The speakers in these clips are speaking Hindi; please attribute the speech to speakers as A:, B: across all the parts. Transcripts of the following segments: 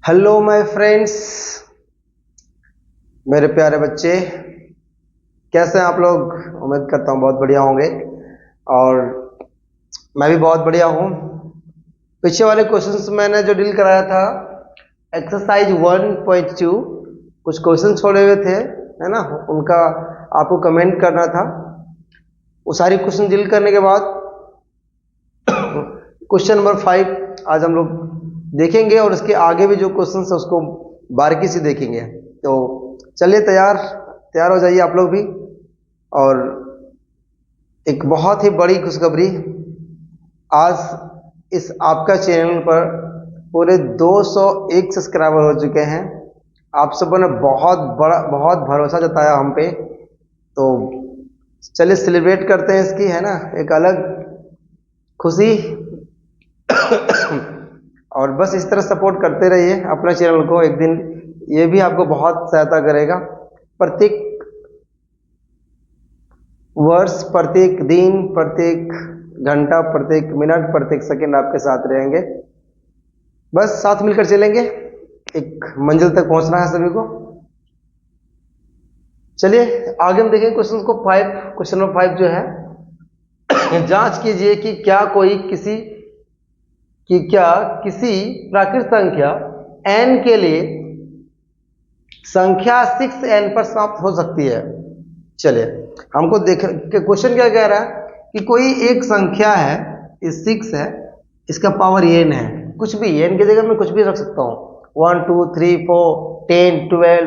A: हेलो माय फ्रेंड्स, मेरे प्यारे बच्चे, कैसे हैं आप लोग। उम्मीद करता हूँ बहुत बढ़िया होंगे और मैं भी बहुत बढ़िया हूँ। पीछे वाले क्वेश्चंस मैंने जो डील कराया था एक्सरसाइज 1.2, कुछ क्वेश्चन छोड़े हुए थे, है ना, उनका आपको कमेंट करना था। वो सारी क्वेश्चन डील करने के बाद क्वेश्चन नंबर 5 आज हम लोग देखेंगे और इसके आगे भी जो क्वेश्चन है उसको बारीकी से देखेंगे। तो चलिए तैयार हो जाइए आप लोग भी। और एक बहुत ही बड़ी खुशखबरी, आज इस आपका चैनल पर पूरे 201 सब्सक्राइबर हो चुके हैं। आप सबों ने बहुत भरोसा जताया हम पे, तो चलिए सेलिब्रेट करते हैं इसकी, है ना, एक अलग खुशी। और बस इस तरह सपोर्ट करते रहिए अपने चैनल को, एक दिन ये भी आपको बहुत सहायता करेगा। प्रत्येक वर्ष, प्रत्येक दिन, प्रत्येक घंटा, प्रत्येक मिनट, प्रत्येक सेकंड आपके साथ रहेंगे। बस साथ मिलकर चलेंगे, एक मंजिल तक पहुंचना है सभी को। चलिए आगे हम देखें क्वेश्चन को। क्वेश्चन नंबर 5 जो है, जांच कीजिए कि क्या किसी प्राकृत संख्या n के लिए संख्या 6n पर समाप्त हो सकती है। चलिए हमको देख के क्वेश्चन क्या कह रहा है कि कोई एक संख्या है, ये 6 है, इसका पावर n है। कुछ भी n की जगह मैं कुछ भी रख सकता हूँ, 1 2 3 4 10 12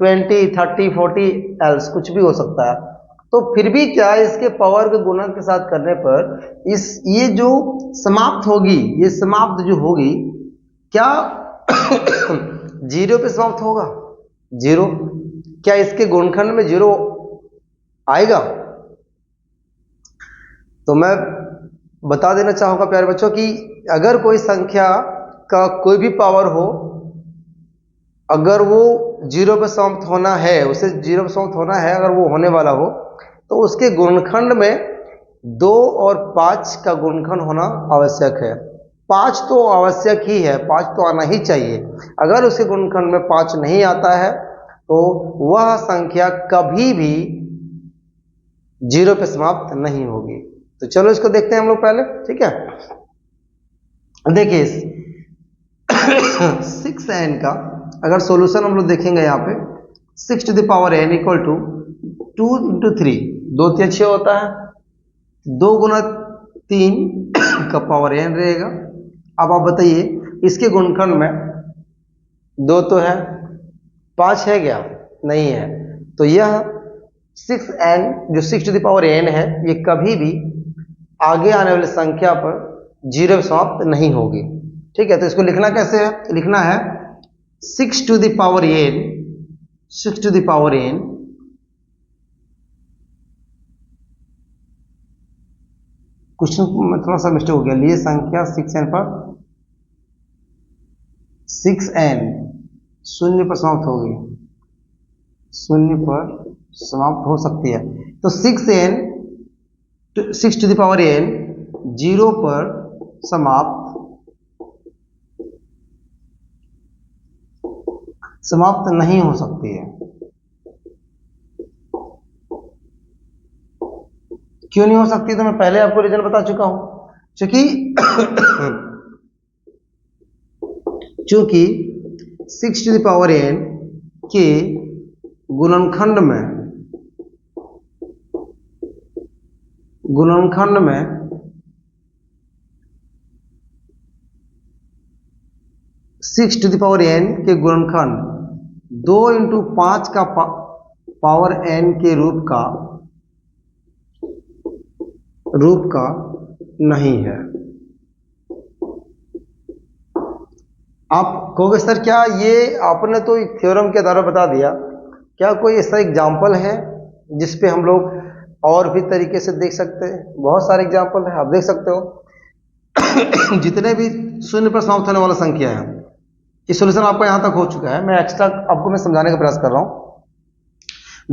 A: 20 30 40 एल्स कुछ भी हो सकता है। तो फिर भी क्या इसके पावर के गुणा के साथ करने पर ये जो समाप्त होगी, ये समाप्त जो होगी, क्या जीरो पे समाप्त होगा? जीरो, क्या इसके गुणनखंड में जीरो आएगा? तो मैं बता देना चाहूंगा प्यारे बच्चों कि अगर कोई संख्या का कोई भी पावर हो, अगर वो जीरो पे समाप्त होना है, उसे जीरो पे समाप्त होना है, अगर वो होने वाला हो, तो उसके गुणनखंड में 2 और 5 का गुणनखंड होना आवश्यक है। 5 तो आवश्यक ही है, 5 तो आना ही चाहिए। अगर उसके गुणनखंड में 5 नहीं आता है तो वह संख्या कभी भी जीरो पे समाप्त नहीं होगी। तो चलो इसको देखते हैं हम लोग पहले, ठीक है। देखिए 6n का अगर सॉल्यूशन हम लोग देखेंगे, यहाँ पे 6 to the power n equal to 2 into 3, 2 3 6 होता है, 2 गुना 3 का पावर n रहेगा। अब आप बताइए इसके गुणनखंड में 2 तो है, 5 है क्या? नहीं है। तो यह 6n जो 6 टू द पावर n है, ये कभी भी आगे आने वाली संख्या पर जीरो पे समाप्त नहीं होगी, ठीक है। तो इसको लिखना कैसे है? लिखना है 6 to the power n, 6 to the power n question में थोड़ा सा मिस्टेक हो गया, लिए संख्या 6n पर 6n शून्य पर समाप्त होगी, शून्य पर समाप्त हो सकती है। तो 6n 6 to the power n zero पर समाप्त नहीं हो सकती है। क्यों नहीं हो सकती? तो मैं पहले आपको रीजन बता चुका हूं, चूंकि 6 टू द पावर n के गुणनखंड में 6 टू द पावर n के गुणनखंड 2 इंटू 5 का पावर n के रूप का नहीं है। आप कहोगे सर क्या ये आपने तो एक थ्योरम के आधार पर बता दिया, क्या कोई ऐसा एग्जाम्पल है जिसपे हम लोग और भी तरीके से देख सकते हैं? बहुत सारे एग्जाम्पल है, आप देख सकते हो। जितने भी शून्य पर समाप्त होने वाला संख्या है, ये सॉल्यूशन आपका यहां तक हो चुका है। मैं एक्स्ट्रा आपको मैं समझाने का प्रयास कर रहा हूं।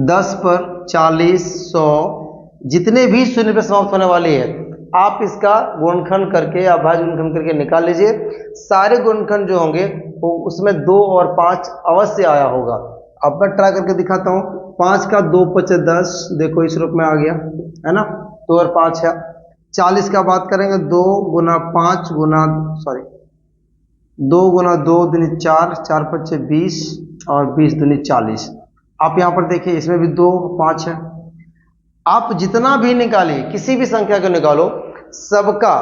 A: 10 पर 40 100 जितने भी शून्य पर समाप्त होने वाली है, आप इसका गुणनखंड करके या भाज्य गुणनखंड करके निकाल लीजिए। सारे गुणनखंड जो होंगे वो उसमें 2 और 5 अवश्य आया होगा। अब मैं ट्राई करके दिखाता हूँ। 5 का 2 पचे 10, देखो इस रूप में आ गया है ना, 2 और 5 है। 40 का बात करेंगे, 2 गुना 5 गुना 2 गुना 2 दूनी 4, 4 पच्चे 20 और 20 दूनी 40। आप यहाँ पर देखिए इसमें भी 2 5 है। आप जितना भी निकालिए, किसी भी संख्या को निकालो, सबका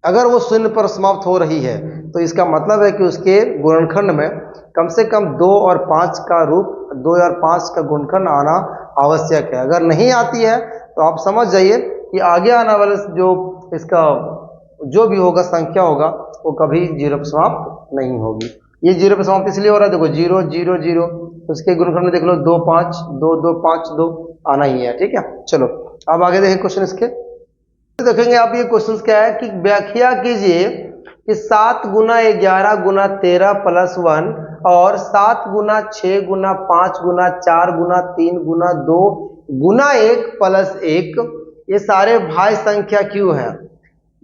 A: अगर वो शून्य पर समाप्त हो रही है तो इसका मतलब है कि उसके गुणनखंड में कम से कम 2 और 5 का रूप, 2 और 5 का गुणनखंड आना आवश्यक है। अगर नहीं आती है तो आप समझ जाइए कि आगे आने वाले जो इसका जो भी होगा संख्या होगा वो कभी 0 पर समाप्त नहीं होगी। ये 0 पर समाप्त इसलिए हो रहा है, देखो 0 0 0, उसके गुणनखंड में देख लो 2 5 2 2 5 2 आना ही है। ठीक है, चलो अब आगे देखें क्वेश्चन इसके। देखेंगे आप ये क्वेश्चन क्या है कि व्याख्या कीजिए कि 7 गुना 11 गुना 13 प्लस 1 और 7 गुना 6 गुना 5 गुना 4 गुना 3 गुना 2 गुना 1 प्लस 1 ये सारे भाज्य संख्या क्यों है?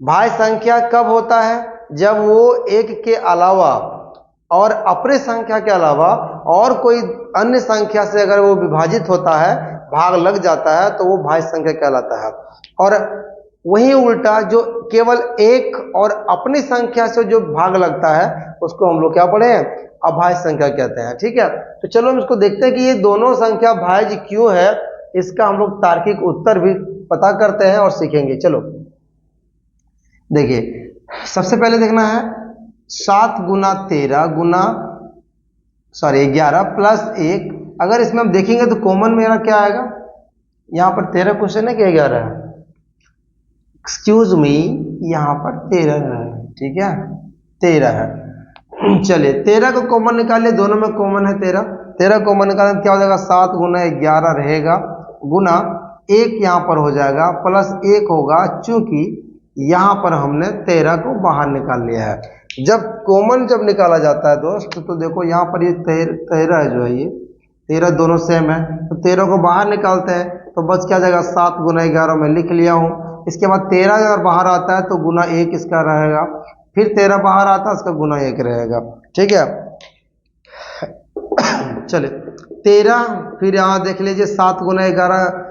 A: भाज्य संख्या कब होता है? जब वो एक के अलावा और अपने संख्या के अलावा और कोई अन्य संख्या से अगर वो विभाजित होता है, भाग लग जाता है, तो वो भाज्य संख्या कहलाता है। और वही उल्टा जो केवल एक और अपनी संख्या से जो भाग लगता है उसको हम लोग क्या पढ़े हैं? अभाज्य संख्या कहते हैं। ठीक है, तो चलो हम इसको देखते हैं कि ये दोनों संख्या भाज्य क्यों है। इसका हम लोग तार्किक उत्तर भी पता करते हैं और सीखेंगे। चलो देखिए, सबसे पहले देखना है 7 गुना 13 गुना 11 प्लस 1। अगर इसमें हम देखेंगे तो कॉमन मेरा क्या आएगा? यहाँ पर 13 क्वेश्चन है कि 11 है? एक्सक्यूज मी, यहाँ पर 13 है। ठीक है, 13 है। चलिए 13 को कॉमन निकालिए, दोनों में कॉमन है 13। 13 कॉमन निकालने क्या हो जाएगा? 7 गुना 11 रहेगा गुना 1 यहाँ पर हो जाएगा प्लस 1 होगा, चूंकि यहाँ पर हमने 13 को बाहर निकाल लिया है। जब कॉमन जब निकाला जाता है दोस्त, तो देखो यहाँ पर ये 13 जो है, ये 13 दोनों सेम है, तो 13 को बाहर निकालते हैं तो बच क्या जाएगा? 7 गुना 11 में लिख लिया हूँ। इसके बाद 13 अगर बाहर आता है तो गुना 1 इसका रहेगा, फिर 13 बाहर आता है इसका गुना 1 रहेगा। ठीक है, चलिए 13, फिर यहाँ देख लीजिए 7 गुना 11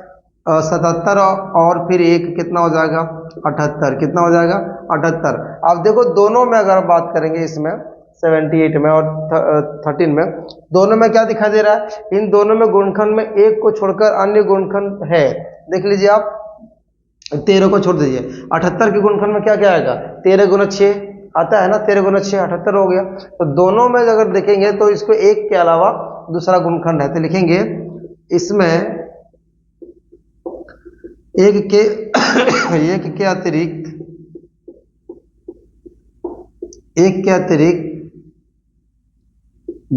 A: 77 और फिर 1 कितना हो जाएगा? 78। कितना हो जाएगा? 78। अब देखो दोनों में अगर बात करेंगे, इसमें 78 में और 13 में, दोनों में क्या दिखाई दे रहा है? इन दोनों में गुणनखंड में 1 को छोड़कर अन्य गुणनखंड है। देख लीजिए आप, 13 को छोड़ दीजिए, 78 के गुणनखंड में क्या क्या आएगा? 13 गुना 6 आता है ना, 13 गुना 6 78 हो गया। तो दोनों में अगर देखेंगे तो इसको 1 के अलावा दूसरा गुणनखंड है, तो लिखेंगे इसमें 1 के अतिरिक्त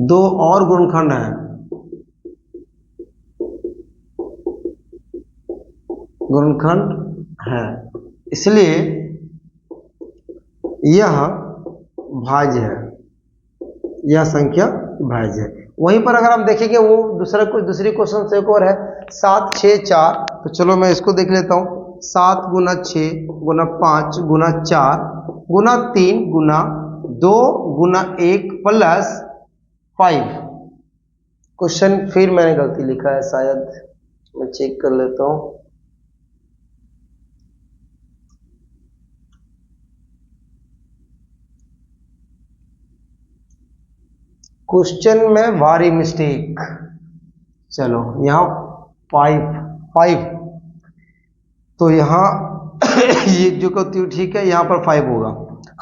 A: 2 और गुणनखंड है। इसलिए यह भाज्य है, यह संख्या भाज्य है। वहीं पर अगर हम देखेंगे वो दूसरी क्वेश्चन से एक और है 7 6 4। तो चलो मैं इसको देख लेता हूँ। 7 गुना 6 गुना 5 गुना 4 गुना 3 गुना 2 गुना 1 प्लस 5। क्वेश्चन फिर मैंने गलती लिखा है, शायद मैं चेक कर लेता हूँ। क्वेश्चन में भारी मिस्टेक। चलो यहाँ 5 तो यहाँ ये जो को ठीक है, यहाँ पर 5 होगा।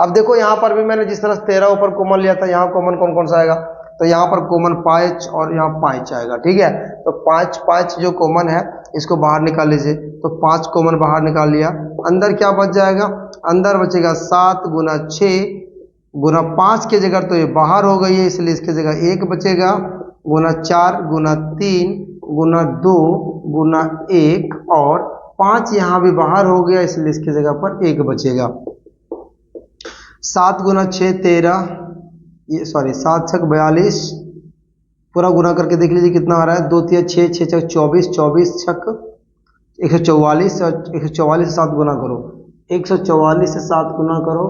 A: अब देखो यहाँ पर भी मैंने जिस तरह से 13 ऊपर कॉमन लिया था, यहाँ कॉमन कौन कौन सा आएगा? तो यहाँ पर कॉमन 5 और यहाँ 5 आएगा। ठीक है, तो 5 जो कॉमन है इसको बाहर निकाल लीजिए, तो 5 कॉमन बाहर निकाल लिया। अंदर क्या बच जाएगा? अंदर बचेगा 7 गुना 6 गुना 5 की जगह तो ये बाहर हो गई है, इसलिए इसकी जगह 1 बचेगा, गुना 4 गुना 3 गुना 2 गुना 1 और 5 यहाँ भी बाहर हो गया, इसलिए इसकी जगह पर 1 बचेगा। 7 गुना 6 13, ये 7 6 42, पूरा गुना करके देख लीजिए कितना आ रहा है? 2 3 6 6 6 24, 24 छक 144 और 144 से 7 गुना करो, 144 से 7 गुना करो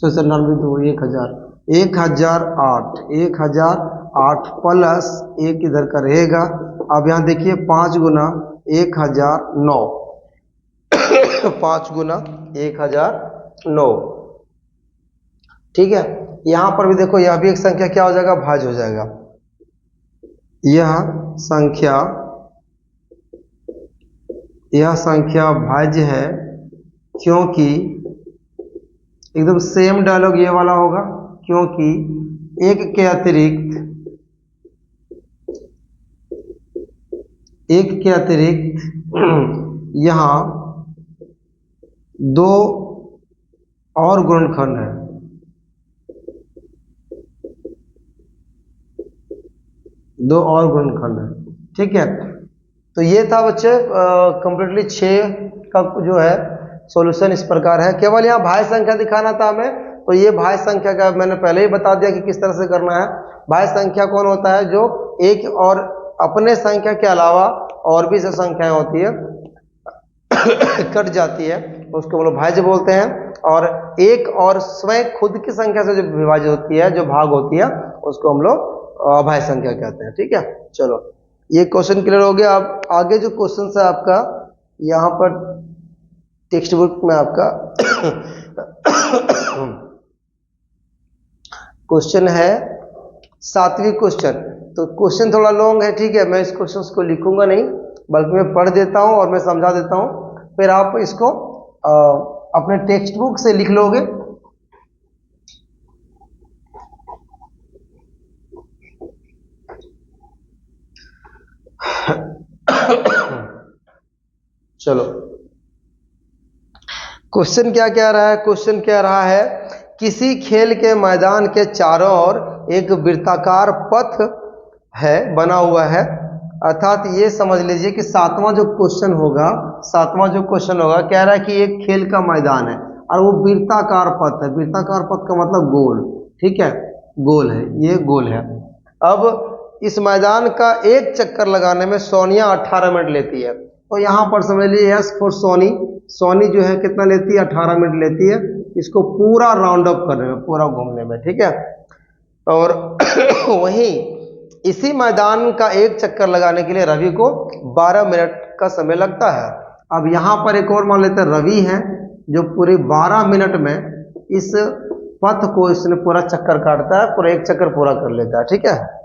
A: 94 2 1000, 1008, 1008 प्लस एक इधर का रहेगा। अब यहाँ देखिए 5 गुना 1009, 5 गुना 1009, ठीक है। यहाँ पर भी देखो, यह भी एक संख्या क्या हो जाएगा, भाज्य हो जाएगा। यह संख्या भाज्य है, क्योंकि एकदम सेम डायलॉग ये वाला होगा, क्योंकि एक के अतिरिक्त यहाँ 2 और गुणनखंड है। ठीक है। तो ये था बच्चे कंप्लीटली 6 का जो है सॉल्यूशन इस प्रकार है। केवल यहाँ भाज्य संख्या दिखाना था हमें, तो ये भाज्य संख्या का मैंने पहले ही बता दिया कि किस तरह से करना है। भाज्य संख्या कौन होता है, जो एक और अपने संख्या के अलावा और भी जो संख्याएं होती है कट जाती है, उसको हम लोग भाज्य बोलते हैं। और एक और स्वयं खुद की संख्या से जो विभाजित होती है, जो भाग होती है, उसको हम लोग अभाज्य संख्या कहते हैं। ठीक है, चलो ये क्वेश्चन क्लियर हो गया। अब आगे जो क्वेश्चन है आपका यहाँ पर टेक्स्ट बुक में आपका क्वेश्चन है 7वीं क्वेश्चन। तो क्वेश्चन थोड़ा लॉन्ग है, ठीक है, मैं इस क्वेश्चन को लिखूंगा नहीं, बल्कि मैं पढ़ देता हूं और मैं समझा देता हूं, फिर आप इसको अपने टेक्स्ट बुक से लिख लोगे। चलो क्वेश्चन क्या कह रहा है, क्वेश्चन कह रहा है किसी खेल के मैदान के चारों ओर एक वृत्ताकार पथ है बना हुआ है। अर्थात ये समझ लीजिए कि 7वां जो क्वेश्चन होगा कह रहा है कि एक खेल का मैदान है और वो वृत्ताकार पथ है। वृत्ताकार पथ का मतलब गोल, ठीक है, गोल है, ये गोल है। अब इस मैदान का एक चक्कर लगाने में सोनिया 18 मिनट लेती है। तो यहाँ पर समझ लीजिए यस फॉर सोनी जो है कितना लेती है, 18 मिनट लेती है इसको पूरा राउंड अप करने में, पूरा घूमने में, ठीक है। और वहीं इसी मैदान का एक चक्कर लगाने के लिए रवि को 12 मिनट का समय लगता है। अब यहाँ पर एक और मान लेते हैं रवि है, जो पूरे 12 मिनट में इस पथ को इसने पूरा चक्कर काटता है, पूरा एक चक्कर पूरा कर लेता है, ठीक है।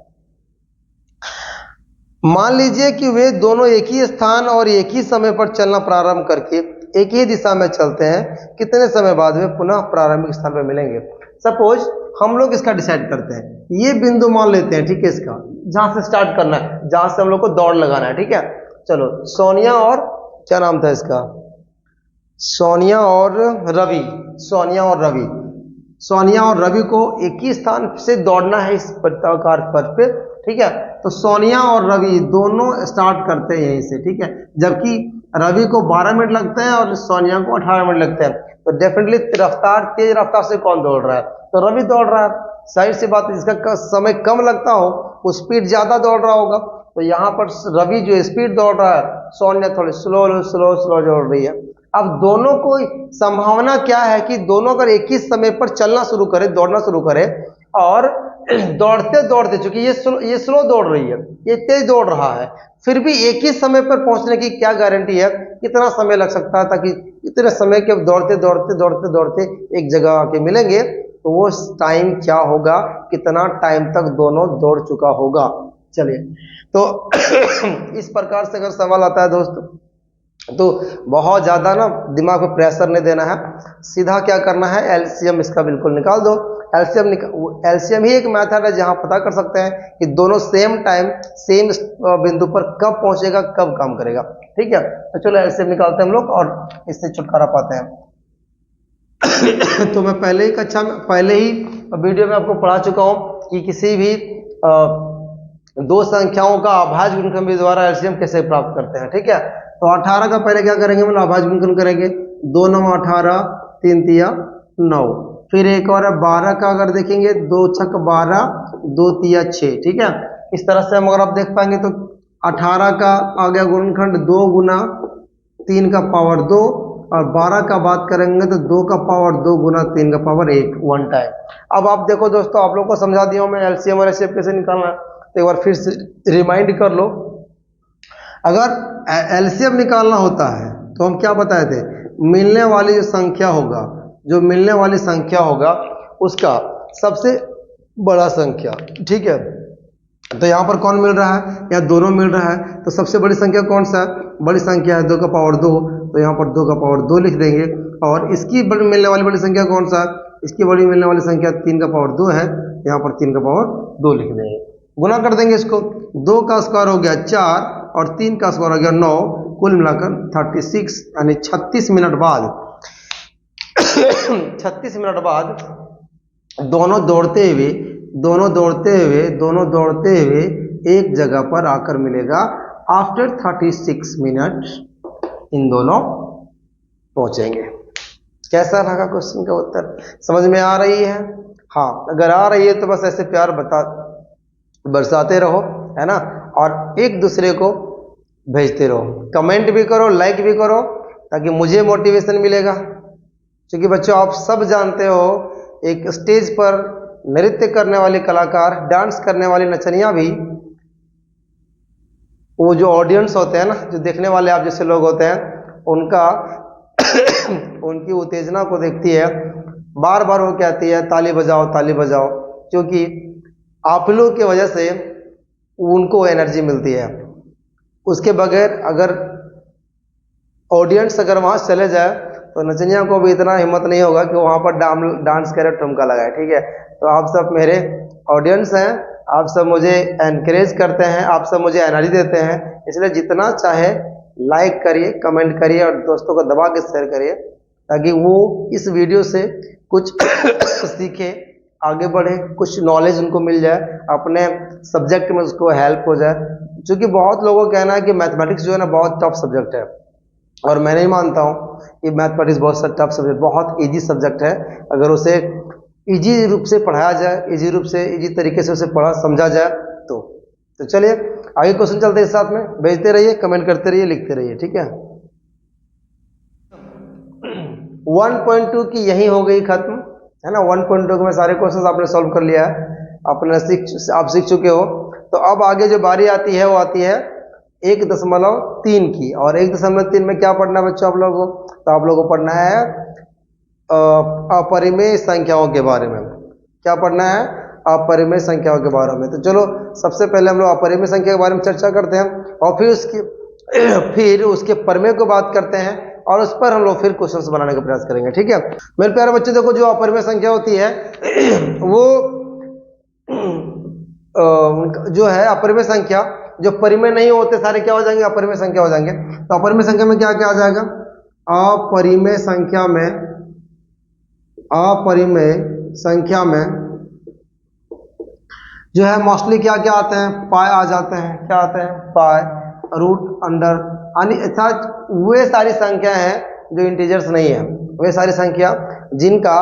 A: मान लीजिए कि वे दोनों एक ही स्थान और एक ही समय पर चलना प्रारंभ करके एक ही दिशा में चलते हैं, कितने समय बाद वे पुनः प्रारंभिक स्थान पर मिलेंगे। सपोज हम लोग इसका डिसाइड करते हैं, ये बिंदु मान लेते हैं, ठीक है, इसका जहां से स्टार्ट करना है, जहां से हम लोग को दौड़ लगाना है, ठीक है। चलो सोनिया और क्या नाम था इसका, सोनिया और रवि को एक ही स्थान से दौड़ना है इस वृत्ताकार पथ पे, ठीक है। तो सोनिया और रवि दोनों स्टार्ट करते हैं यहीं से, ठीक है, जबकि रवि को 12 मिनट लगते हैं और सोनिया को 18 मिनट लगते हैं। तो डेफिनेटली तेज रफ्तार से कौन दौड़ रहा है, तो रवि दौड़ रहा है। साइड से बात है, जिसका समय कम लगता हो वो स्पीड ज्यादा दौड़ रहा होगा। तो यहाँ पर रवि जो स्पीड दौड़ रहा है, सोनिया थोड़ी स्लो दौड़ रही है। अब दोनों को संभावना क्या है कि दोनों अगर एक ही समय पर चलना शुरू करे, दौड़ना शुरू करे, और दौड़ते चूंकि ये स्लो दौड़ रही है, ये तेज दौड़ रहा है, फिर भी एक ही समय पर पहुंचने की क्या गारंटी है, कितना समय लग सकता है, ताकि इतने समय के दौड़ते एक जगह आके मिलेंगे, तो वो टाइम क्या होगा, कितना टाइम तक दोनों दौड़ चुका होगा। चलिए, तो इस प्रकार से अगर सवाल आता है दोस्तों, तो बहुत ज्यादा ना दिमाग पे प्रेशर नहीं देना है, सीधा क्या करना है, एलसीएम इसका बिल्कुल निकाल दो। एलसीएम ही एक मेथड है जहां पता कर सकते हैं कि दोनों सेम टाइम सेम बिंदु पर कब पहुंचेगा, कब काम करेगा, ठीक है। तो चलो एलसीएम निकालते हैं हम लोग और इससे छुटकारा पाते हैं। तो मैं पहले ही वीडियो में आपको पढ़ा चुका हूं कि किसी भी दो संख्याओं का अभाज्य गुणनखंड द्वारा एलसीएम कैसे प्राप्त करते हैं, ठीक है। तो 18 का पहले क्या करेंगे, मतलब अभाज्य गुणनखंड करेंगे, 2 9 18, 3 तिया 9। फिर एक और है 12 का, अगर देखेंगे 2 छक 12, 2 तिया 6, ठीक है। इस तरह से हम अगर आप देख पाएंगे तो 18 का आ गया गुणनखंड 2 गुना 3 का पावर 2 और 12 का बात करेंगे तो 2 का पावर 2 गुना 3 का पावर 1 वन टाइम। अब आप देखो दोस्तों, आप लोगों को समझा दिया हूं मैं एलसीएम और एचसीएफ कैसे निकालना है, तो एक बार फिर से रिमाइंड कर लो। अगर एलसीएम निकालना होता है तो हम क्या बताए थे, मिलने वाली जो संख्या होगा, जो मिलने वाली संख्या होगा उसका सबसे बड़ा संख्या, ठीक है। तो यहाँ पर कौन मिल रहा है, यहाँ दोनों मिल रहा है, तो सबसे बड़ी संख्या कौन सा है, बड़ी संख्या है 2 का पावर 2, तो यहाँ पर 2 का पावर 2 लिख देंगे। और इसकी बड़ी मिलने वाली बड़ी संख्या कौन सा है, इसकी बड़ी मिलने वाली संख्या 3 का पावर 2 है, यहाँ पर 3 का पावर 2 लिख देंगे। गुना कर देंगे इसको, 2 का स्क्वायर हो गया 4 और 3 का स्क्वायर हो गया 9, कुल मिलाकर 36, यानी 36 मिनट बाद 36 मिनट बाद दोनों दौड़ते हुए एक जगह पर आकर मिलेगा। आफ्टर 36 मिनट इन दोनों पहुंचेंगे। कैसा रहा क्वेश्चन का उत्तर, समझ में आ रही है? हाँ, अगर आ रही है तो बस ऐसे प्यार बरसाते रहो, है ना, और एक दूसरे को भेजते रहो, कमेंट भी करो, लाइक भी करो, ताकि मुझे मोटिवेशन मिलेगा। क्योंकि बच्चों आप सब जानते हो, एक स्टेज पर नृत्य करने वाले कलाकार, डांस करने वाली नचनियां भी, वो जो ऑडियंस होते हैं ना, जो देखने वाले आप जैसे लोग होते हैं, उनका उनकी उत्तेजना को देखती है, बार बार वो कहती है ताली बजाओ ताली बजाओ, क्योंकि आप लोग की वजह से उनको एनर्जी मिलती है। उसके बगैर अगर ऑडियंस अगर वहां चले जाए तो नचनिया को भी इतना हिम्मत नहीं होगा कि वहां पर डांस करे, ठुमका लगाए, ठीक है। तो आप सब मेरे ऑडियंस हैं, आप सब मुझे एनकरेज करते हैं, आप सब मुझे एनर्जी देते हैं, इसलिए जितना चाहे लाइक करिए, कमेंट करिए और दोस्तों को दबा के शेयर करिए, ताकि वो इस वीडियो से कुछ सीखे, आगे बढ़े, कुछ नॉलेज उनको मिल जाए, अपने सब्जेक्ट में उसको हेल्प हो जाए। क्योंकि बहुत लोगों का कहना है कि मैथमेटिक्स जो है ना बहुत टफ सब्जेक्ट है, और मैं नहीं मानता हूँ कि मैथमेटिक्स बहुत टफ सब्जेक्ट, बहुत इजी सब्जेक्ट है। अगर उसे इजी रूप से पढ़ाया जाए, इजी रूप से, इजी तरीके से उसे पढ़ा समझा जाए तो चलिए आगे क्वेश्चन चलते हैं, साथ में भेजते रहिए, कमेंट करते रहिए, लिखते रहिए, ठीक है। 1.2 की यही हो गई खत्म, है ना। 1.2 में सारे क्वेश्चन आपने सॉल्व कर लिया है, आप सीख चुके हो। तो अब आगे जो बारी आती है वो आती है 1.3 की, और 1.3 में क्या पढ़ना है बच्चों आप लोगों को, तो आप लोगों को पढ़ना है अपरिमेय संख्याओं के बारे में। क्या पढ़ना है, अपरिमेय संख्याओं के बारे में। तो चलो सबसे पहले हम लोग अपरिमेय संख्या के बारे में चर्चा करते हैं, और फिर उसके परिमेय को बात करते हैं, और उस पर हम लोग फिर क्वेश्चंस बनाने का प्रयास करेंगे, ठीक है। मेरे प्यारे बच्चे देखो, जो अपरिमेय संख्या होती है वो जो है अपरिमेय संख्या, जो परिमेय नहीं होते सारे क्या हो जाएंगे, अपरिमेय संख्या हो जाएंगे। तो अपरिमेय संख्या में क्या क्या आ जाएगा, अपरिमेय संख्या में जो है मोस्टली क्या क्या आते हैं, पाई आ जाते हैं। क्या आते हैं, पाई, रूट, अंडर, यानी अर्थात वे सारी संख्या हैं जो इंटीजर्स नहीं है, वे सारी संख्या जिनका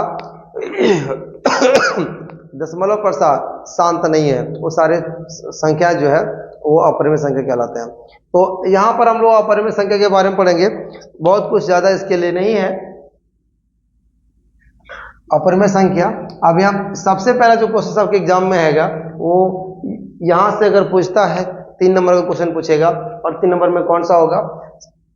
A: दशमलव प्रसार शांत नहीं है, वो सारे संख्या जो है वो अपरिमेय संख्या कहलाते हैं। तो यहाँ पर हम लोग अपरिमेय संख्या के बारे में पढ़ेंगे, बहुत कुछ ज्यादा इसके लिए नहीं है। अपरिमेय संख्या, अब यहाँ सबसे पहला जो क्वेश्चन आपके एग्जाम में हैगा, वो यहाँ से अगर पूछता है 3 नंबर का क्वेश्चन पूछेगा, और 3 नंबर में कौन सा होगा,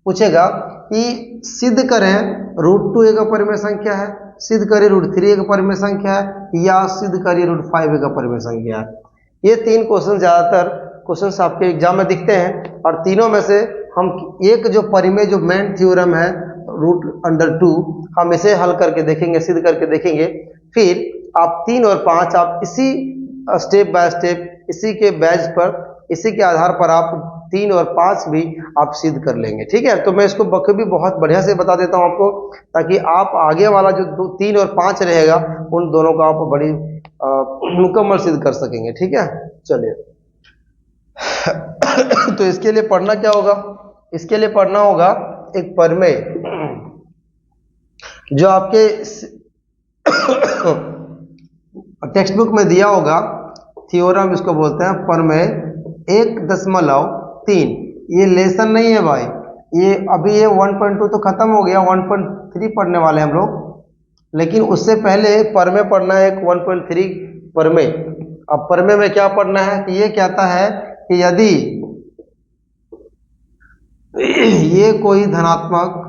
A: पूछेगा कि सिद्ध करें √2 एक अपरिमेय संख्या है, सिद्ध करें √3 एक अपरिमेय संख्या है, या सिद्ध करिए √5 एक अपरिमेय संख्या है। ये 3 क्वेश्चन ज्यादातर क्वेश्चन आपके एग्जाम में दिखते हैं, और तीनों में से हम एक जो परिमेय, जो मेन थ्योरम है √2, हम इसे हल करके देखेंगे, सिद्ध करके देखेंगे। फिर आप 3 और 5 आप इसी स्टेप बाय स्टेप, इसी के बेस पर, इसी के आधार पर आप 3 और 5 भी आप सिद्ध कर लेंगे, ठीक है। तो मैं इसको बखूबी बहुत बढ़िया से बता देता हूं आपको, ताकि आप आगे वाला जो 3 और 5 रहेगा, उन दोनों को आप बड़ी मुकम्मल सिद्ध कर सकेंगे, ठीक है। चलिए तो इसके लिए पढ़ना क्या होगा, इसके लिए पढ़ना होगा एक परिमेय जो आपके टेक्स्ट बुक में दिया होगा, थ्योरम इसको बोलते हैं, परिमेय 1.3। ये लेसन नहीं है भाई, ये अभी ये 1.2 तो खत्म हो गया, 1.3 पढ़ने वाले हम लोग, लेकिन उससे पहले परमे पढ़ना है एक 1.3 परमे। अब परमे में क्या पढ़ना है कि ये कहता है कि यदि ये कोई धनात्मक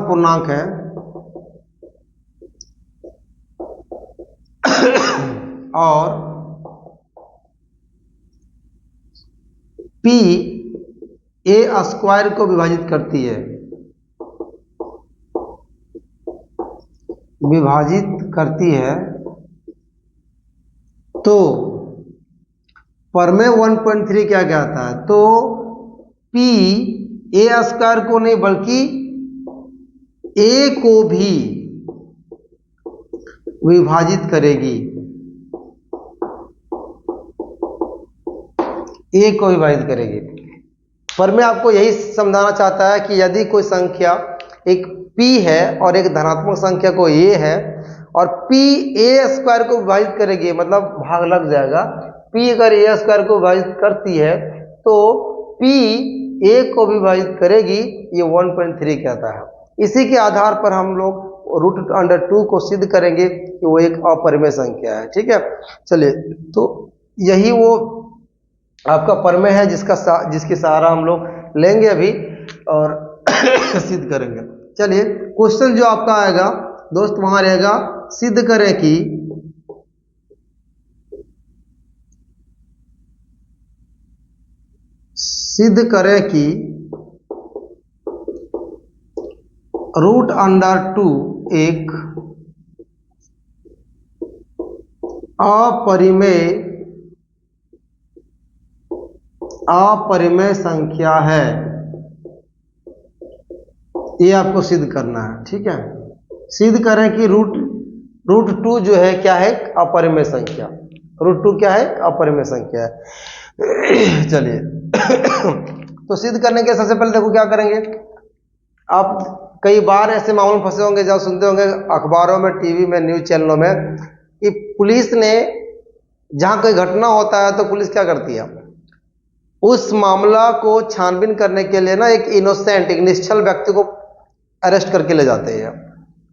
A: पूर्णांक है और p a स्क्वायर को विभाजित करती है, तो परमे 1.3 क्या कहता है, तो p a स्क्वायर को नहीं बल्कि a को भी विभाजित करेगी, a को विभाजित करेगी। परमे आपको यही समझाना चाहता है कि यदि कोई संख्या एक p है और एक धनात्मक संख्या को a है और p a स्क्वायर को विभाजित करेगी, मतलब भाग लग जाएगा, p अगर a स्क्वायर को विभाजित करती है तो p a को विभाजित करेगी, ये 1.3 कहता है। इसी के आधार पर हम लोग √2 को सिद्ध करेंगे कि वो एक अपरिमेय संख्या है। ठीक है, चलिए, तो यही वो आपका परमेय है जिसकी सहारा हम लोग लेंगे अभी और सिद्ध करेंगे। चलिए, क्वेश्चन जो आपका आएगा दोस्त वहां रहेगा, सिद्ध करें कि √2 एक अपरिमेय संख्या है, ये आपको सिद्ध करना है। ठीक है, सिद्ध करें कि √2 जो है क्या है, अपरिमेय संख्या। √2 क्या है, अपरिमेय संख्या है। चलिए, तो सिद्ध करने के सबसे पहले देखो क्या करेंगे। आप कई बार ऐसे मामले में फंसे होंगे जब सुनते होंगे अखबारों में, टीवी में, न्यूज चैनलों में कि पुलिस ने, जहां कोई घटना होता है तो पुलिस क्या करती है, उस मामला को छानबीन करने के लिए ना एक इनोसेंट, एक निश्चल व्यक्ति को अरेस्ट करके ले जाते हैं,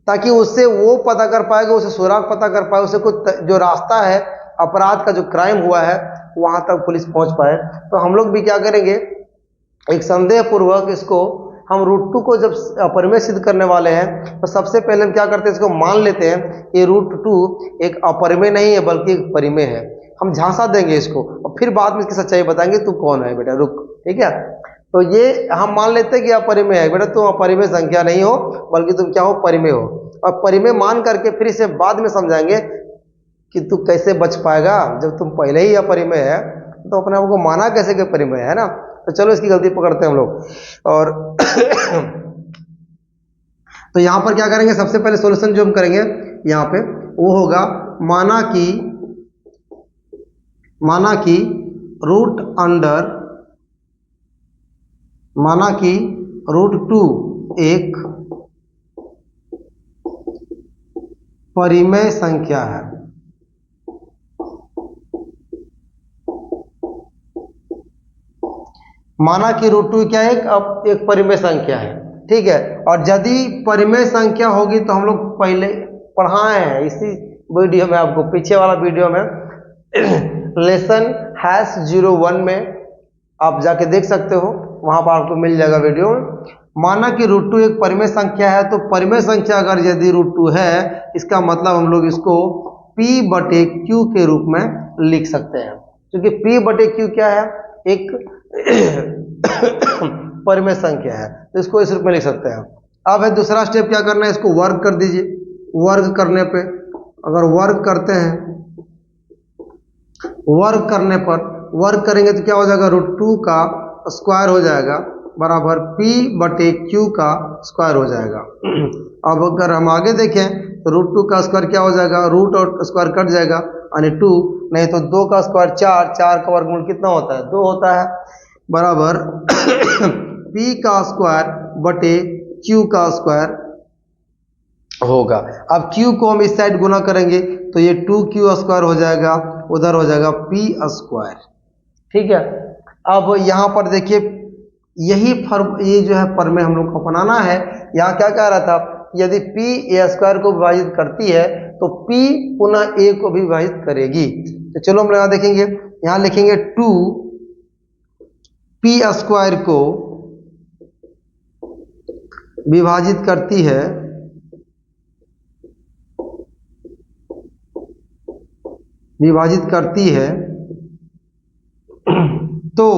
A: ताकि उससे वो पता कर पाएगा, उसे सुराग पता कर पाए, उसे कुछ जो रास्ता है अपराध का, जो क्राइम हुआ है, वहां तक पुलिस पहुंच पाए। तो हम लोग भी क्या करेंगे, एक संदेह पूर्वक इसको हम √2 को जब अपरिमेय सिद्ध करने वाले हैं तो सबसे पहले हम क्या करते हैं, इसको मान लेते हैं कि √2 एक अपरिमेय नहीं है बल्कि एक परिमेय है। हम झांसा देंगे इसको और फिर बाद में इसकी सच्चाई बताएंगे, तू कौन है बेटा, रुक। ठीक है, तो ये हम मान लेते हैं कि अपरिमेय है, बेटा तुम अपरिमेय संख्या नहीं हो बल्कि तुम क्या हो, परिमेय हो। और परिमेय मान करके फिर इसे बाद में समझाएंगे कि तू कैसे बच पाएगा, जब तुम पहले ही अपरिमेय है तो अपने आप को माना कैसे कि परिमेय है ना। तो चलो इसकी गलती पकड़ते हैं हम लोग। और तो यहां पर क्या करेंगे, सबसे पहले सॉल्यूशन जो हम करेंगे यहां पे वो होगा, माना कि √2 एक परिमेय संख्या है। माना कि √2 क्या है, अब एक परिमेय संख्या है। ठीक है, और यदि परिमेय संख्या होगी तो हम लोग पहले पढ़ाए हैं इसी वीडियो में, आपको पीछे वाला वीडियो में लेसन #01 में आप जाके देख सकते हो, वहां पर आपको मिल जाएगा वीडियो। माना कि √2 एक परिमेय संख्या है, तो परिमेय संख्या अगर यदि √2 है, इसका मतलब हम लोग इसको p/q के रूप में लिख सकते हैं, क्योंकि p/q क्या है, एक परिमेय संख्या है, तो इसको इस रूप में लिख सकते हैं। अब है दूसरा स्टेप, क्या करना है, इसको वर्ग कर दीजिए। वर्ग करने पे, अगर वर्ग करते हैं, वर्ग करने पर वर्ग करेंगे तो क्या हो जाएगा, √2 का स्क्वायर हो जाएगा बराबर p/q का स्क्वायर हो जाएगा। अब अगर हम आगे देखें तो √2 का स्क्वायर क्या हो जाएगा, रूट और स्क्वायर कट जाएगा यानी 2, नहीं तो 2 का स्क्वायर 4, 4 का वर्गमूल कितना होता है, 2 होता है, बराबर p का स्क्वायर बटे q का स्क्वायर होगा। अब q को हम इस साइड गुना करेंगे तो ये 2q स्क्वायर हो जाएगा, उधर हो जाएगा p स्क्वायर। ठीक है, अब यहाँ पर देखिए यही फॉर्म, ये जो है प्रमेय हम लोग को अपनाना है। यहाँ क्या कह रहा था, यदि p a स्क्वायर को विभाजित करती है तो p पुनः a को भी विभाजित करेगी। तो चलो हम लोग यहाँ देखेंगे, यहाँ लिखेंगे 2p स्क्वायर को विभाजित करती है तो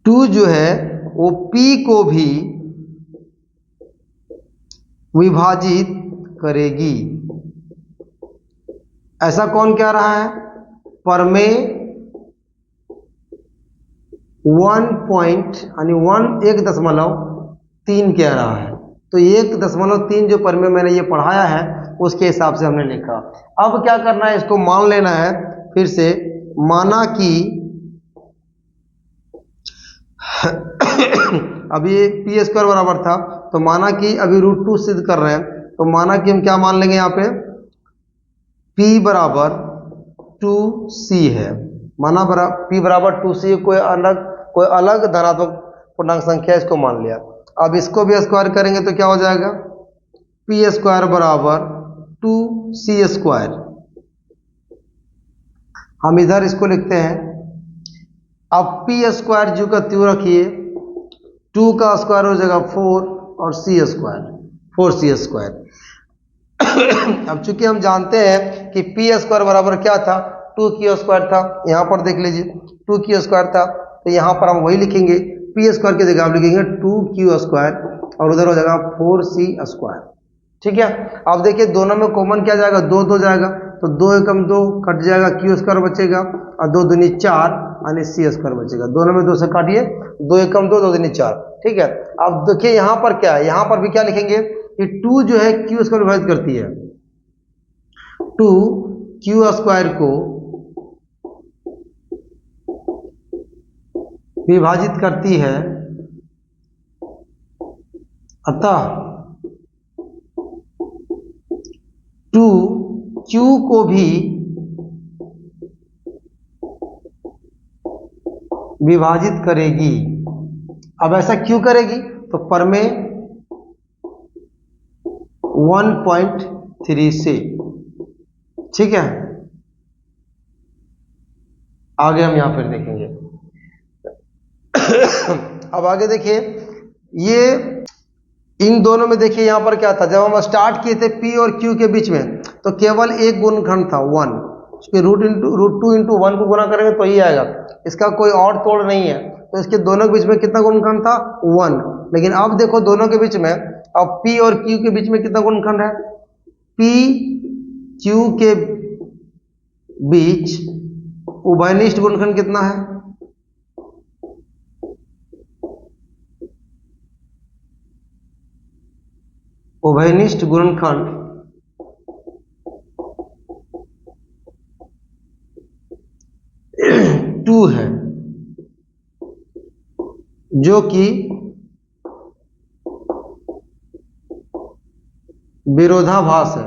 A: 2 जो है वो p को भी विभाजित करेगी। ऐसा कौन कह रहा है, प्रमेय 1.3 कह रहा है। तो 1.3 जो प्रमेय मैंने ये पढ़ाया है उसके हिसाब से हमने लिखा। अब क्या करना है, इसको मान लेना है फिर से, माना कि अभी पी स्क्वायर बराबर था, तो माना कि अभी √2 सिद्ध कर रहे हैं, तो माना कि हम क्या मान लेंगे यहाँ पे, p बराबर 2c है। माना p बराबर 2c, कोई अलग धनात्मक पूर्णांक संख्या, इसको मान लिया। अब इसको भी स्क्वायर करेंगे तो क्या हो जाएगा, p स्क्वायर बराबर 2c स्क्वायर। हम इधर इसको लिखते हैं। अब p स्क्वायर जो का त्यों रखिए, 2 का स्क्वायर हो जाएगा 4 और c स्क्वायर 4c स्क्वायर। अब चूंकि हम जानते हैं कि p स्क्वायर बराबर क्या था, 2q स्क्वायर था। यहाँ पर देख लीजिए 2q स्क्वायर था, तो यहाँ पर हम वही लिखेंगे, p स्क्वायर की जगह आप लिखेंगे 2q स्क्वायर और उधर हो जाएगा 4c स्क्वायर। ठीक है। अब देखिए दोनों में कॉमन क्या जाएगा, 2 जाएगा, तो 2 एकम 2 कट जाएगा, q स्क्वायर बचेगा और 2 दूनी 4 यानी c स्क्वायर बचेगा। दोनों में 2 से काटिए, 2 एकम 2 दूनी 4। ठीक है। अब देखिए यहाँ पर क्या है, यहाँ पर भी क्या लिखेंगे कि 2 जो है q स्क्वायर विभाजित करती है, 2q स्क्वायर को विभाजित करती है, अतः 2q को भी विभाजित करेगी। अब ऐसा क्यों करेगी, तो प्रमेय 1.3 से। ठीक है, आगे हम यहां फिर देखेंगे। अब आगे देखिए, ये इन दोनों में देखिए यहाँ पर क्या था, जब हम स्टार्ट किए थे p और q के बीच में, तो केवल एक गुणनखंड था 1, उसके √2 इंटू 1 को गुना करेंगे तो ही आएगा, इसका कोई और तोड़ नहीं है। तो इसके दोनों के बीच में कितना गुणनखंड था, 1। लेकिन अब देखो दोनों के बीच में, अब p और q के बीच में कितना गुणनखंड है, p q के बीच उभयनिष्ठ गुणनखंड कितना है, उभयनिष्ठ गुणनखंड 2 है, जो कि विरोधाभास है।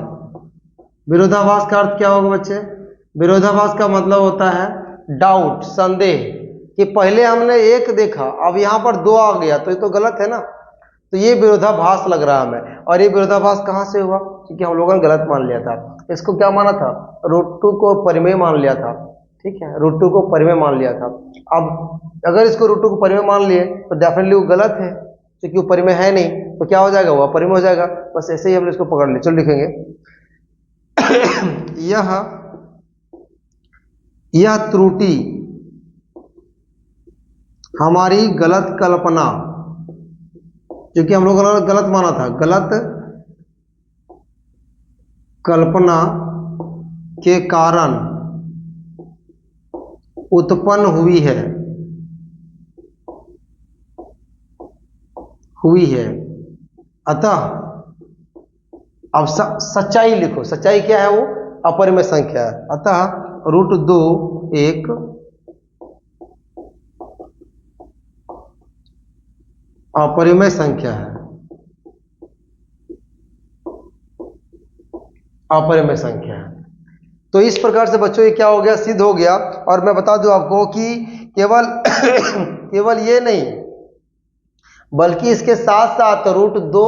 A: विरोधाभास का अर्थ क्या होगा बच्चे, विरोधाभास का मतलब होता है डाउट, संदेह, कि पहले हमने 1 देखा अब यहां पर 2 आ गया, तो ये तो गलत है ना। तो ये विरोधाभास लग रहा है हमें। और ये विरोधाभास कहां से हुआ, क्योंकि हम लोगों ने गलत मान लिया था। इसको क्या माना था, √2 को परिमेय मान लिया था। ठीक है, √2 को परिमेय मान लिया था। अब अगर इसको √2 को परिमेय मान लिए तो डेफिनेटली वो गलत है, क्योंकि वो परिमेय है नहीं, तो क्या हो जाएगा, वो अपरिमेय हो जाएगा। बस ऐसे ही हम इसको पकड़ ले। चलो लिखेंगे यह त्रुटि हमारी गलत कल्पना, क्योंकि हम लोगों ने गलत माना था, गलत कल्पना के कारण उत्पन्न हुई है। अतः अब सच्चाई लिखो, सच्चाई क्या है, वो अपरिमेय संख्या है। अतः √2 एक अपरिमेय संख्या है, अपरिमेय संख्या है। तो इस प्रकार से बच्चों ये क्या हो गया, सिद्ध हो गया। और मैं बता दूं आपको कि केवल केवल ये नहीं बल्कि इसके साथ साथ रूट 2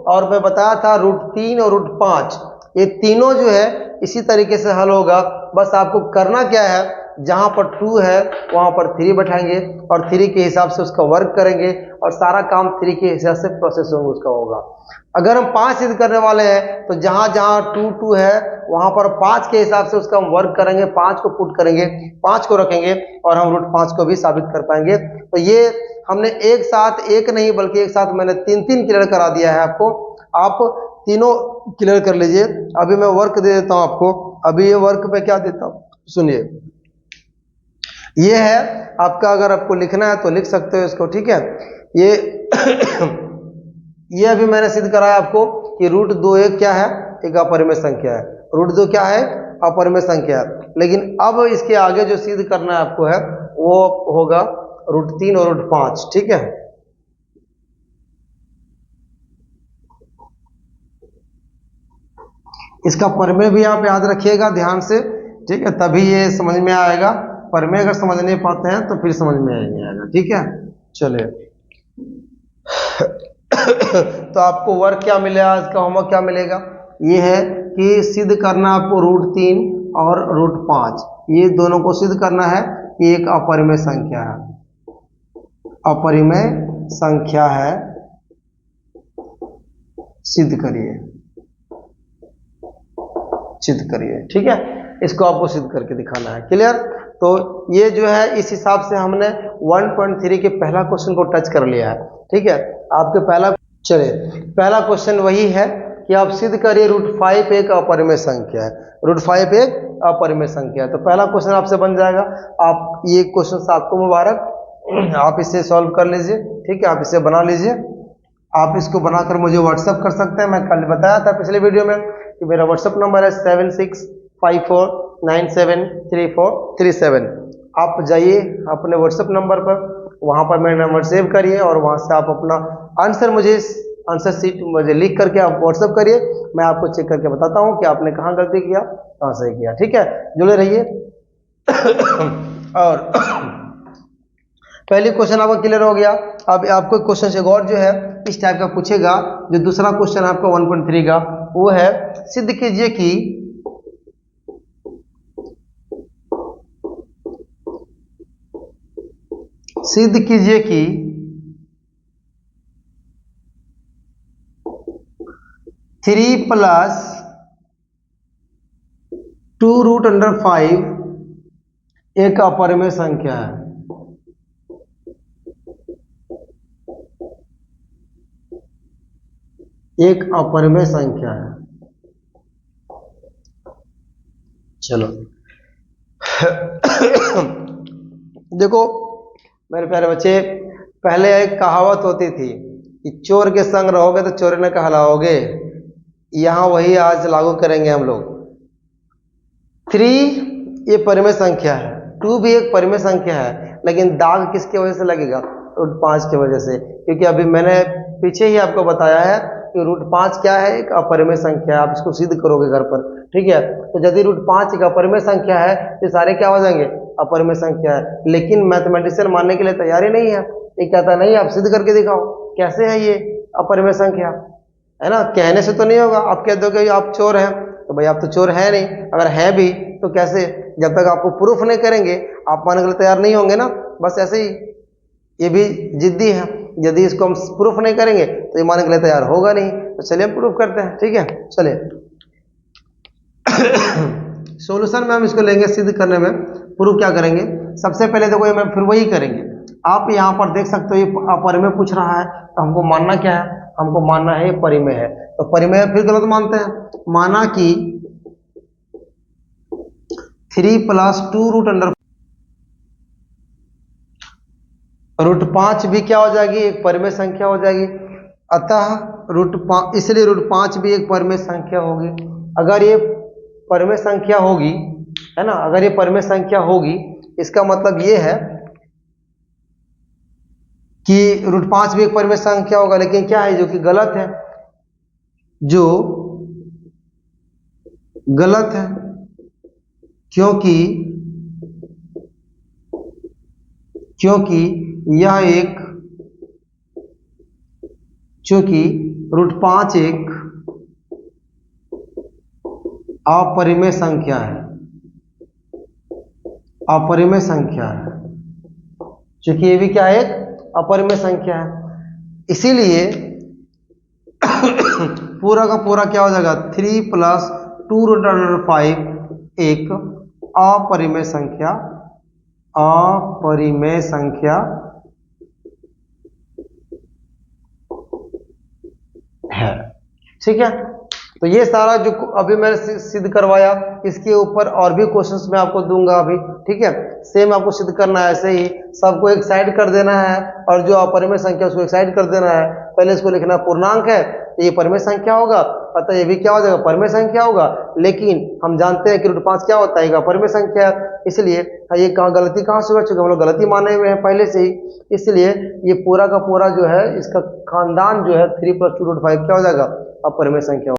A: और मैं बताया था रूट 3 और रूट 5, ये तीनों जो है इसी तरीके से हल होगा। बस आपको करना क्या है, जहां पर 2 है वहां पर 3 बैठाएंगे और 3 के हिसाब से उसका वर्क करेंगे और सारा काम 3 के हिसाब से प्रोसेस होगा उसका होगा। अगर हम 5 सिद्ध करने वाले हैं तो जहां जहां 2 2 है वहां पर 5 के हिसाब से उसका हम वर्क करेंगे, 5 को पुट करेंगे, 5 को रखेंगे और हम रूट 5 को भी साबित कर पाएंगे। तो ये हमने एक साथ एक नहीं बल्कि एक साथ मैंने 3 क्लियर करा दिया है आपको। आप तीनों क्लियर कर लीजिए। अभी मैं वर्क दे देता हूं आपको। अभी ये वर्क पे क्या देता हूं सुनिए। ये है आपका, अगर आपको लिखना है तो लिख सकते हो इसको, ठीक है। ये ये अभी मैंने सिद्ध कराया आपको कि रूट 2 एक क्या है, एक अपरिमेय संख्या है। रूट 2 क्या है, अपरिमेय संख्या है। लेकिन अब इसके आगे जो सिद्ध करना है आपको है वो होगा रूट 3 और रूट 5, ठीक है। इसका परिमेय भी आप याद रखिएगा ध्यान से, ठीक है, तभी ये समझ में आएगा। परिमेय अगर समझ नहीं पाते हैं तो फिर समझ में नहीं आएगा, ठीक है। चलिए तो आपको वर्क क्या मिलेगा, इसका होमवर्क क्या मिलेगा, ये है कि सिद्ध करना आपको रूट 3 और रूट 5 ये दोनों को सिद्ध करना है कि एक अपरिमेय संख्या है, अपरिमेय संख्या है, सिद्ध करिए, सिद्ध करिए, ठीक है। इसको आपको सिद्ध करके दिखाना है, क्लियर। तो ये जो है इस हिसाब से हमने 1.3 के पहला क्वेश्चन को टच कर लिया है, ठीक है। आपके पहला क्वेश्चन वही है कि आप सिद्ध करिए रूट 5 एक अपरिमेय संख्या है, रूट 5 एक अपरिमेय संख्या है। तो पहला क्वेश्चन आपसे बन जाएगा। आप ये क्वेश्चन आपको मुबारक, आप इसे सॉल्व कर लीजिए, ठीक है। आप इसे बना लीजिए। आप इसको बनाकर मुझे व्हाट्सअप कर सकते हैं। मैं कल बताया था पिछले वीडियो में कि मेरा व्हाट्सअप नंबर है 7654973437। आप जाइए अपने व्हाट्सअप नंबर पर, वहां पर मेरा नंबर सेव करिए और वहां से आप अपना आंसर मुझे आंसर शीट मुझे लिख करके आप व्हाट्सअप करिए। मैं आपको चेक करके बताता हूं कि आपने कहाँ गलती किया, कहाँ सही किया, ठीक है। जुड़े रहिए। और पहले क्वेश्चन आपका क्लियर हो गया। अब आपको क्वेश्चन से और जो है इस टाइप का पूछेगा। जो दूसरा क्वेश्चन आपका 1.3 का वो है, सिद्ध कीजिए कि सिद्ध कीजिए कि 3 + 2√5 एक अपरिमेय संख्या है। एक अपरिमेय संख्या है। चलो देखो मेरे प्यारे बच्चे, पहले एक कहावत होती थी कि चोर के संग रहोगे तो चोरी न कहलाओगे। यहां वही आज लागू करेंगे हम लोग। 3 ये परिमेय संख्या है, 2 भी एक परिमेय संख्या है, लेकिन दाग किसके वजह से लगेगा, रूट 5 की वजह से। क्योंकि अभी मैंने पीछे ही आपको बताया है कि रूट 5 क्या है, एक अपरिमेय संख्या है। आप इसको सिद्ध करोगे घर पर, ठीक है। तो यदि रूट 5 एक अपरिमेय संख्या है तो सारे क्या हो जाएंगे, अपरिमेय संख्या है। लेकिन मैथमेटिशियन मानने के लिए तैयार ही नहीं है। ये कहता नहीं आप सिद्ध करके दिखाओ कैसे है ये अपरिमेय संख्या, है ना। कहने से तो नहीं होगा। आप कह दोगे आप चोर हैं, तो भाई आप तो चोर है नहीं। अगर है भी तो कैसे, जब तक आपको प्रूफ नहीं करेंगे आप मानने के लिए तैयार नहीं होंगे ना। बस ऐसे ही ये भी जिद्दी है। यदि इसको हम प्रूफ नहीं करेंगे तो ये मानने के लिए तैयार होगा नहीं। तो चलिए हम प्रूफ करते हैं, ठीक है। चलिए सॉल्यूशन में हम इसको लेंगे सिद्ध करने में। प्रूफ क्या करेंगे, सबसे पहले देखो ये मैं फिर वही करेंगे। आप यहाँ पर देख सकते हो ये अपरिमेय पूछ रहा है, तो हमको मानना क्या है, हमको मानना है ये परिमेय है। तो परिमेय फिर गलत मानते हैं। माना कि 3 + 2√5 रूट 5 भी क्या हो जाएगी, एक परिमेय संख्या हो जाएगी। अतः रूट 5, इसलिए रूट 5 भी एक परिमेय संख्या होगी। अगर ये परिमेय संख्या होगी, है ना, अगर ये परिमेय संख्या होगी इसका मतलब ये है कि रूट 5 भी एक परिमेय संख्या होगा। लेकिन क्या है जो कि गलत है, जो गलत है। क्योंकि चूंकि √5 एक अपरिमेय संख्या है, चूंकि ये भी क्या है, एक अपरिमेय संख्या है, इसीलिए पूरा का पूरा क्या हो जाएगा, 3 + 2√5 एक अपरिमेय संख्या है। ठीक है, तो ये सारा जो अभी मैंने सिद्ध करवाया, इसके ऊपर और भी क्वेश्चंस मैं आपको दूंगा अभी। ठीक है, सेम आपको सिद्ध करना है, ऐसे ही सबको एक साइड कर देना है और जो अपरिमेय संख्या उसको एक साइड कर देना है। पहले इसको लिखना पूर्णांक है, ये परिमेय संख्या होगा, अतः ये भी क्या हो जाएगा, परिमेय संख्या होगा। लेकिन हम जानते हैं कि √5 क्या होता है, एक अपरिमेय संख्या है, इसलिए ये गलती कहाँ से हो चुकी है, हम लोग गलती माने हुए हैं पहले से ही, इसलिए ये पूरा का पूरा जो है इसका खानदान जो है 3 + 2√5 क्या हो जाएगा, अपरिमेय संख्या।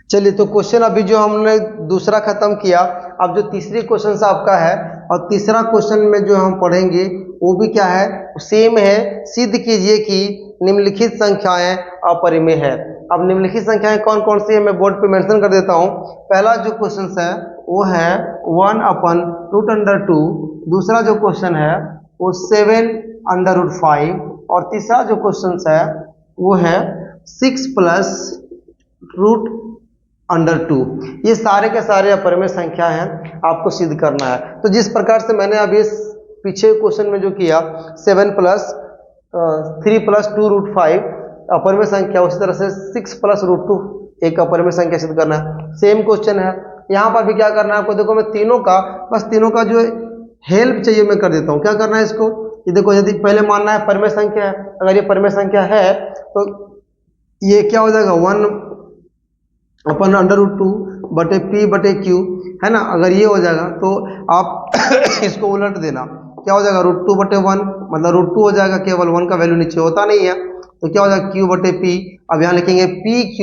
A: चलिए, तो क्वेश्चन अभी जो हमने दूसरा खत्म किया, अब जो तीसरी क्वेश्चन आपका है, और तीसरा क्वेश्चन में जो हम पढ़ेंगे वो भी क्या है, सेम है, सिद्ध कीजिए कि निम्नलिखित संख्याएं अपरिमेय है। अब निम्नलिखित संख्याएं कौन कौन सी है मैं बोर्ड पे मेंशन कर देता हूं। पहला जो क्वेश्चन है वो है 1/√2, दूसरा जो क्वेश्चन है वो 7/5, और तीसरा जो क्वेश्चन है वो है 6 + √2। ये सारे के सारे अपरिमेय संख्या हैं, आपको सिद्ध करना है। तो जिस प्रकार से मैंने अभी पीछे क्वेश्चन में जो किया 3 + 2√5 अपरिमेय संख्या, उसी तरह से 6 + √2 एक अपरिमेय संख्या सिद्ध करना है। सेम क्वेश्चन है, यहाँ पर भी क्या करना है आपको, देखो मैं तीनों का जो हेल्प चाहिए मैं कर देता हूँ। क्या करना है इसको, ये देखो, यदि पहले मानना है परिमेय संख्या है, अगर ये परिमेय संख्या है तो ये क्या हो जाएगा, 1/√2/p/q है ना। अगर ये हो जाएगा तो आप इसको उलट देना, क्या हो जाएगा, √2/1, मतलब √2 हो जाएगा, केवल 1 का वैल्यू नीचे होता नहीं है, तो क्या हो जाएगा, q/p। अब यहाँ लिखेंगे pq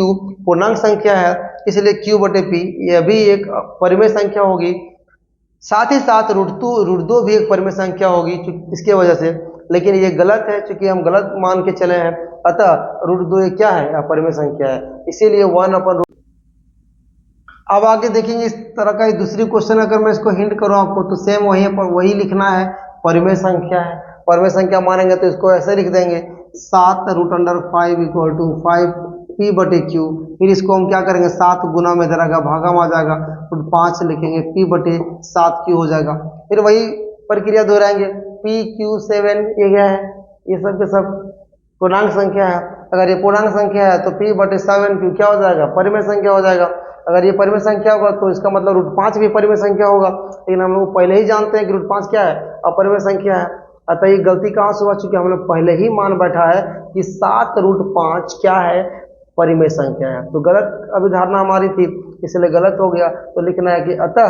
A: पूर्णांक संख्या है, इसलिए q/p ये भी एक परिमेय संख्या होगी, साथ ही साथ √2 भी एक परिमेय संख्या होगी इसके वजह से। लेकिन ये गलत है, क्योंकि हम गलत मान के चले हैं, अतः √2 ये क्या है, अपरिमेय संख्या है, इसीलिए 1/√। अब आगे देखेंगे इस तरह का दूसरी क्वेश्चन, अगर मैं इसको हिंट करूं आपको तो सेम वही लिखना है, परिमेय संख्या है। परिमेय संख्या मानेंगे तो इसको ऐसे लिख देंगे 7√5 = 5p/q, फिर इसको हम क्या करेंगे, 7 गुना में रहेगा, भागा में आ जाएगा, √5 लिखेंगे, p/7q हो जाएगा। फिर वही प्रक्रिया दोहराएंगे, pq7 ये क्या है, ये सब के सब पूर्णांक संख्या है। अगर ये पूर्णांक संख्या है तो p/7q क्या हो जाएगा, परिमेय संख्या हो जाएगा। अगर ये परिमेय संख्या होगा तो इसका मतलब √5 भी परिमेय संख्या होगा, लेकिन हम लोग पहले ही जानते हैं कि √5 क्या है, अपरिमेय संख्या है। अतः ये गलती कहाँ से हुआ, चूंकि हम लोग पहले ही मान बैठा है कि 7√5 क्या है, परिमेय संख्या है, तो गलत अभिधारणा हमारी थी, इसलिए गलत हो गया। तो लिखना है कि अतः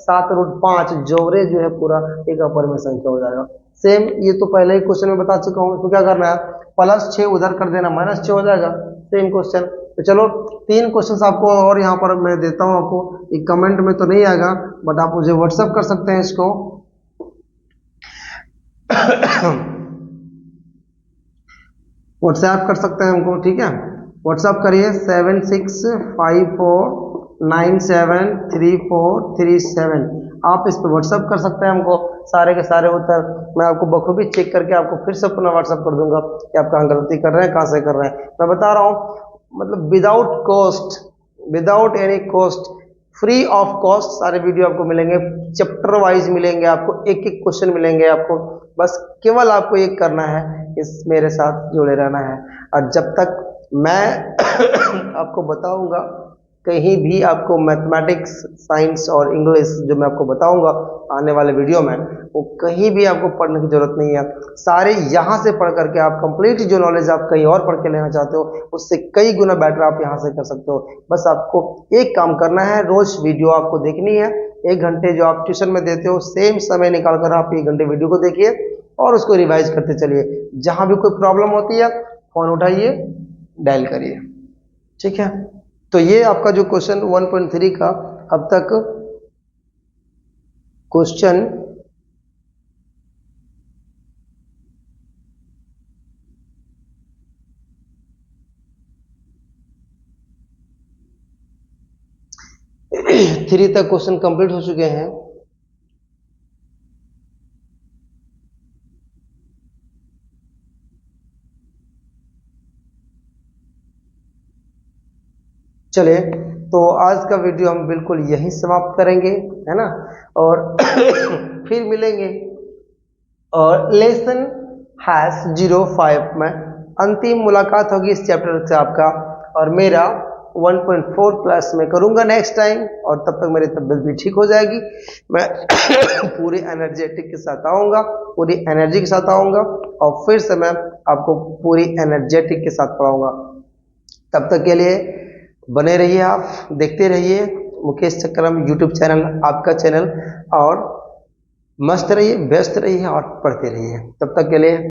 A: 7√5 जोड़े जो है पूरा एक अपरिमेय संख्या हो जाएगा। सेम ये तो पहले ही क्वेश्चन में बता चुका हूँ, तो क्या करना है, +6 उधर कर देना, -6 हो जाएगा, सेम क्वेश्चन। तो चलो 3 क्वेश्चन आपको और यहाँ पर मैं देता हूँ आपको, एक कमेंट में तो नहीं आएगा, बट आप मुझे व्हाट्सएप कर सकते हैं इसको। व्हाट्सएप कर सकते हैं हमको, ठीक है, व्हाट्सएप करिए 7654973437। आप इस पर व्हाट्सएप कर सकते हैं हमको, सारे के सारे उत्तर मैं आपको बखूबी चेक करके आपको फिर से अपना व्हाट्सएप कर दूंगा कि आप कहाँ गलती कर रहे हैं, कहाँ से कर रहे हैं। मैं बता रहा हूँ, मतलब without cost, without any cost, free of cost सारे वीडियो आपको मिलेंगे, चैप्टर वाइज मिलेंगे आपको, एक एक क्वेश्चन मिलेंगे आपको। बस केवल आपको एक करना है, इस मेरे साथ जुड़े रहना है, और जब तक मैं आपको बताऊंगा, कहीं भी आपको मैथमेटिक्स, साइंस और इंग्लिश जो मैं आपको बताऊंगा आने वाले वीडियो में, वो कहीं भी आपको पढ़ने की जरूरत नहीं है, सारे यहाँ से पढ़ करके आप कंप्लीट जो नॉलेज आप कहीं और पढ़ के लेना चाहते हो उससे कई गुना बेटर आप यहाँ से कर सकते हो। बस आपको एक काम करना है, रोज वीडियो आपको देखनी है, 1 घंटे जो आप ट्यूशन में देते हो सेम समय निकाल कर आप 1 घंटे वीडियो को देखिए और उसको रिवाइज करते चलिए। जहाँ भी कोई प्रॉब्लम होती है फोन उठाइए, डायल करिए, ठीक है। तो ये आपका जो क्वेश्चन 1.3 का अब तक क्वेश्चन थ्री तक क्वेश्चन कंप्लीट हो चुके हैं। चलिए, तो आज का वीडियो हम बिल्कुल यहीं समाप्त करेंगे, है ना, और फिर मिलेंगे और लेसन हैश 05 में अंतिम मुलाकात होगी इस चैप्टर से आपका, और मेरा 1.4 प्लस में करूंगा नेक्स्ट टाइम, और तब तक मेरी तबीयत भी ठीक हो जाएगी। मैं पूरी एनर्जेटिक के साथ आऊँगा, पूरी एनर्जी के साथ आऊँगा, और फिर से मैं आपको पूरी एनर्जेटिक के साथ पढ़ाऊँगा। तब तक के लिए बने रहिए, आप देखते रहिए मुकेश चक्रम यूट्यूब चैनल, आपका चैनल, और मस्त रहिए, व्यस्त रहिए और पढ़ते रहिए। तब तक के लिए